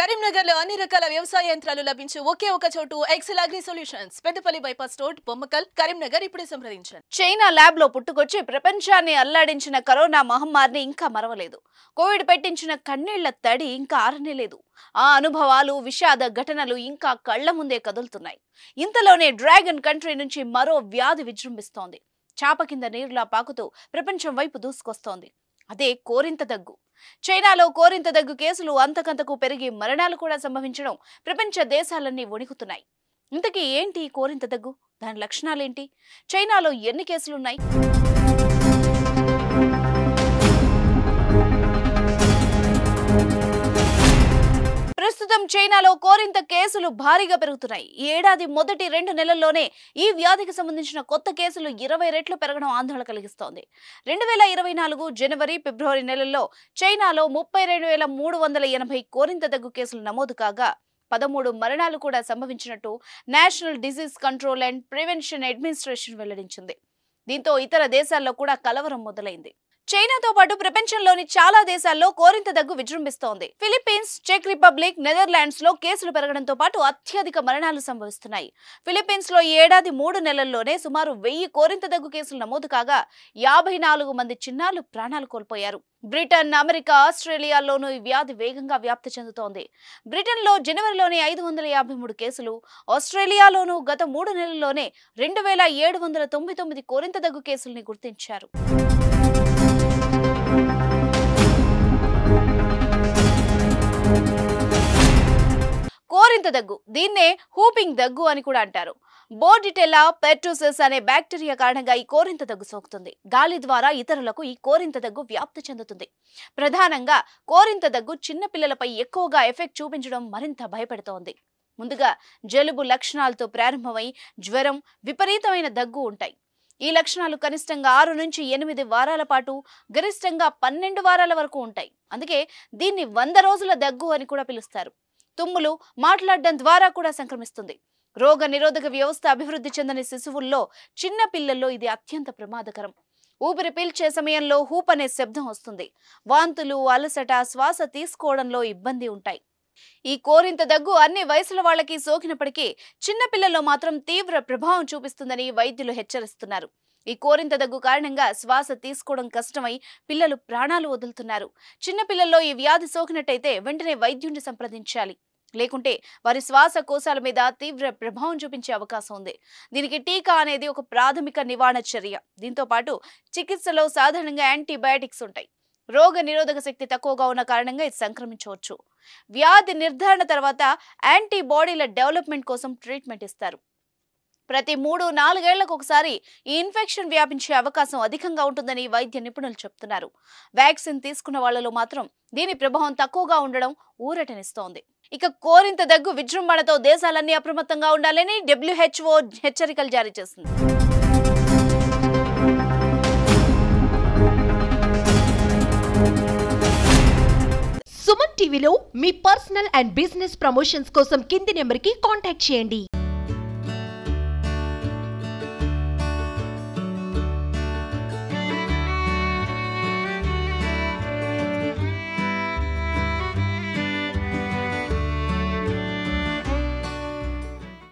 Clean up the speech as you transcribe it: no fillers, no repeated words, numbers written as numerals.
కరీంనగర్లో అన్ని రకాల వ్యవసాయ యంత్రాలు లభించే ఒకే ఒక చోటు Excel agri solutions Peddapalli bypass road Bommakal Karimnagar ఇప్పుడే సంప్రదించండి. చైనా ల్యాబ్ లో పుట్టుకొచ్చి ప్రపంచాన్ని అల్లాడించిన కరోనా మహమ్మారిని ఇంకా మరవలేదు. కోవిడ్ పెట్టించిన కన్నీళ్ల తడి ఇంకా ఆరనేలేదు. ఆ అనుభవాలు విషాద ఘటనలు ఇంకా కళ్ల ముందే కదులుతున్నాయి. ఇంతలోనే డ్రాగన్ కంట్రీ నుంచి మరో వ్యాధి విజృంభిస్తోంది. చాప కింద నీరులా పాకుతూ ప్రపంచం వైపు దూసుకొస్తోంది. అదే కోరింత దగ్గు. చైనాలో కోరింత దగ్గు కేసులు అంతకంతకు పెరిగి మరణాలు కూడా సంభవించడం ప్రపంచ దేశాలన్నీ వణికుతున్నాయి. ఇంతకీ ఏంటి కోరింత దగ్గు? దాని లక్షణాలేంటి? చైనాలో ఎన్ని కేసులున్నాయి? ప్రస్తుతం చైనాలో కోరింత కేసులు భారీగా పెరుగుతున్నాయి. ఈ ఏడాది మొదటి 2 నెలల్లోనే ఈ వ్యాధికి సంబంధించిన కొత్త కేసులు 20 రెట్లు పెరగడం ఆందోళన కలిగిస్తోంది. 2024 జనవరి ఫిబ్రవరి నెలల్లో చైనాలో 32,380 కోరింత దగ్గు కేసులు నమోదు కాగా 13 మరణాలు కూడా సంభవించినట్టు National Disease Control and Prevention Administration వెల్లడించింది. దీంతో ఇతర దేశాల్లో కూడా కలవరం మొదలైంది. చైనాతో పాటు ప్రపంచంలోని చాలా దేశాల్లో కోరింత దగ్గు విజృంభిస్తోంది. ఫిలిప్పీన్స్, చెక్ రిపబ్లిక్, నెదర్లాండ్స్ లో కేసులు పెరగడంతో పాటు అత్యధిక మరణాలు సంభవిస్తున్నాయి. ఫిలిప్పీన్స్ లో ఈ ఏడాది 3 నెలల్లోనే సుమారు 1000 కోరింత దగ్గు కేసులు నమోదు కాగా 54 మంది చిన్నారులు ప్రాణాలు కోల్పోయారు. బ్రిటన్, అమెరికా, ఆస్ట్రేలియాల్లోనూ ఈ వ్యాధి వేగంగా వ్యాప్తి చెందుతోంది. బ్రిటన్లో జనవరిలోనే 553 కేసులు, ఆస్ట్రేలియాలోనూ గత 3 నెలల్లోనే 2799 కోరింత దగ్గు కేసుల్ని గుర్తించారు. కోరింత దగ్గు, దీన్నే హూపింగ్ దగ్గు అని కూడా అంటారు. బోర్డిటెల్లా పెర్టూసిస్ అనే బ్యాక్టీరియా కారణంగా ఈ కోరింత దగ్గు సోకుతుంది. గాలి ద్వారా ఇతరులకు ఈ కోరింత దగ్గు వ్యాప్తి చెందుతుంది. ప్రధానంగా కోరింత దగ్గు చిన్న పిల్లలపై ఎక్కువగా ఎఫెక్ట్ చూపించడం మరింత భయపెడుతోంది. ముందుగా జలుబు లక్షణాలతో ప్రారంభమై జ్వరం, విపరీతమైన దగ్గు ఉంటాయి. ఈ లక్షణాలు కనిష్టంగా 6 నుంచి 8 వారాల పాటు, గరిష్టంగా 12 వారాల వరకు ఉంటాయి. అందుకే దీన్ని 100 రోజుల దగ్గు అని కూడా పిలుస్తారు. తుమ్ములు, మాట్లాడడం ద్వారా కూడా సంక్రమిస్తుంది. రోగ నిరోధక వ్యవస్థ అభివృద్ధి చెందని శిశువుల్లో, చిన్న పిల్లల్లో ఇది అత్యంత ప్రమాదకరం. ఊపిరి పీల్చే సమయంలో హూప్ అనే శబ్దం వస్తుంది. వాంతులు, అలసట, శ్వాస తీసుకోవడంలో ఇబ్బంది ఉంటాయి. ఈ కోరింత దగ్గు అన్ని వయసుల వాళ్ళకి సోకినప్పటికీ చిన్న పిల్లల్లో మాత్రం తీవ్ర ప్రభావం చూపిస్తుందని వైద్యులు హెచ్చరిస్తున్నారు. ఈ కోరింత దగ్గు కారణంగా శ్వాస తీసుకోవడం కష్టమై పిల్లలు ప్రాణాలు వదులుతున్నారు. చిన్న పిల్లల్లో ఈ వ్యాధి సోకినట్టయితే వెంటనే వైద్యుడిని సంప్రదించాలి. లేకుంటే వారి శ్వాసకోశాల మీద తీవ్ర ప్రభావం చూపించే అవకాశం ఉంది. దీనికి టీకా అనేది ఒక ప్రాథమిక నివారణ చర్య. దీంతో పాటు చికిత్సలో సాధారణంగా యాంటీబయాటిక్స్ ఉంటాయి. రోగ నిరోధక శక్తి తక్కువగా ఉన్న కారణంగా ఇది సంక్రమించవచ్చు. వ్యాధి నిర్ధారణ తర్వాత యాంటీబాడీల డెవలప్మెంట్ కోసం ట్రీట్మెంట్ ఇస్తారు. ప్రతి 3-4 ఏళ్లకు ఒకసారి ఈ ఇన్ఫెక్షన్ వ్యాపించే అవకాశం అధికంగా ఉంటుందని వైద్య నిపుణులు చెప్తున్నారు. వ్యాక్సిన్ తీసుకున్న వాళ్లలో మాత్రం దీని ప్రభావం తక్కువగా ఉండడం ఊరటనిస్తోంది. ఇక కోరింత దగ్గు విజృంభణతో దేశాలన్నీ అప్రమత్తంగా ఉండాలని WHO హెచ్చరికలు జారీ చేసింది. సుమన్ టీవీలో మీ పర్సనల్ అండ్ బిజినెస్ ప్రమోషన్స్ కోసం కింది నెంబర్కి కాంటాక్ట్ చేయండి.